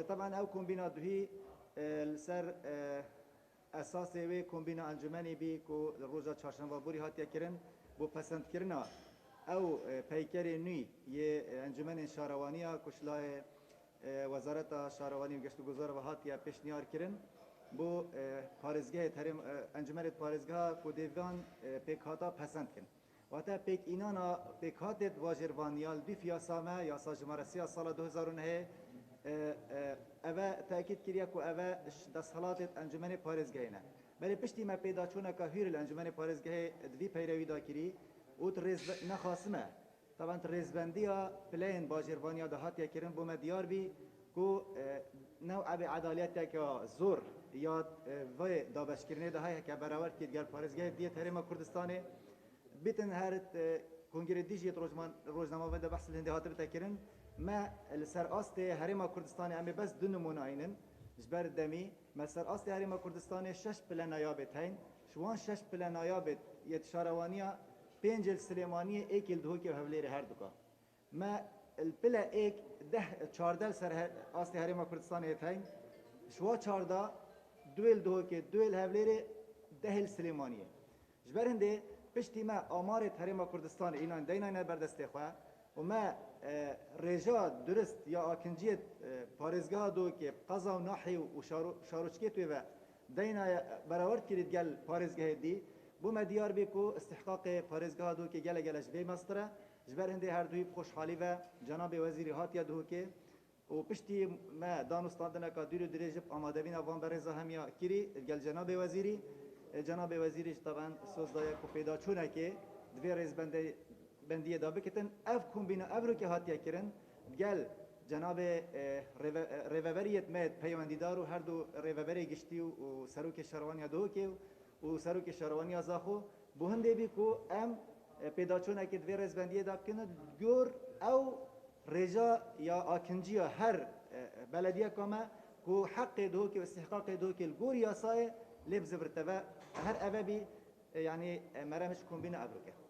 طبعا او کومبینا دوی سر اساس وی کومبینا انجمنی بی کو روزا چهارشنبه بوری هاتیا کرن بو پسند کرنا او پیکر نوی یه انجمن شهروانیا کشلای وزارت شهروانی و گشت و گذار و هاتیا پیشنهاد کردن بو پارێزگای هەرێم ئەنجومەنێت پارێزگا کو دێڤان پێکهاتا پەسەند کردن واتە پێک ئینانا پێکهاتێت واژێڤانیال دوی فیاسامە یاسا ژمارە سیا ساڵە 2009 ئەvە تاکید کردیا کو ئەvە دەسەڵاتێت ئەنجومەنێ پارێزگایینە بەلێ پشتی مە پێداچوونەکە هویر لە ئەنجومەنێ پارێزگای دوی پەیرەویدا کردی وت ڕێز نەخاسمە طبعا ڕێزبەندیە پلەین باژێڤانیا داهاتیا کردن بۆ مە دیار بی کو نوع به عدالت که زور یا و دابشکرنه ده های که برابر کید گر پارێزگای دیت هەرێما کوردستانê بیتن هر کنگره دیجیت روزنامه و بحث هنده هاتر تکرن ما لسر آست هەرێما کوردستانê ام بس دو نمونه اینن جبر دمی ما سر آست هەرێما کوردستانê 6 پلنایابت هین شوان 6 پلنایابت یت شاروانیا 5 سلیمانی ایکل دو که هولیر هر دوکا ما البلا ایک 14 سر آست هەرێما کوردستانê هین شوا 14 دویل دو که دویل هولیر 10 سلیمانیه جبر هنده پشتی ما آمارت هەرێما کوردستان اینان دینان بردسته خواه و ما رجا درست یا آکنجیت پارێزگاه دو که قضا و ناحی و شاروچکیت و دینا برآورد کرد گل پارێزگاه دی بو ما دیار بی کو استحقاق پارێزگاه دو که گل گلش وی مستره جبر هنده هر دوی خوشحالی و جناب وزیر هاتیا دو که و پشتی ما دانستاندنه که دور درجب آماده بین وان برزا همیا کری گل جناب وزیری جناب وزیرش طبعا سوز دایا کو پیدا چونه که دوی ریز بندیه دا بکتن اف کومبینا ابرو که هاتیا کرن گل جناب ریوبریت مید پیوندیدار و هر دو ریوبری گشتی و سروک شهروانی دو که و سروک شهروانی زاخو بو هنده بی کو ام پیدا چونه که دوی ریز بندیه دا بکنن گور او رجا یا آکنجی هر بلدیه کامه کو حق دو که و استحقاق دو که الگور یاسای لب زبرتبه هر اوه بی يعني مرامش کومبینا ابروکه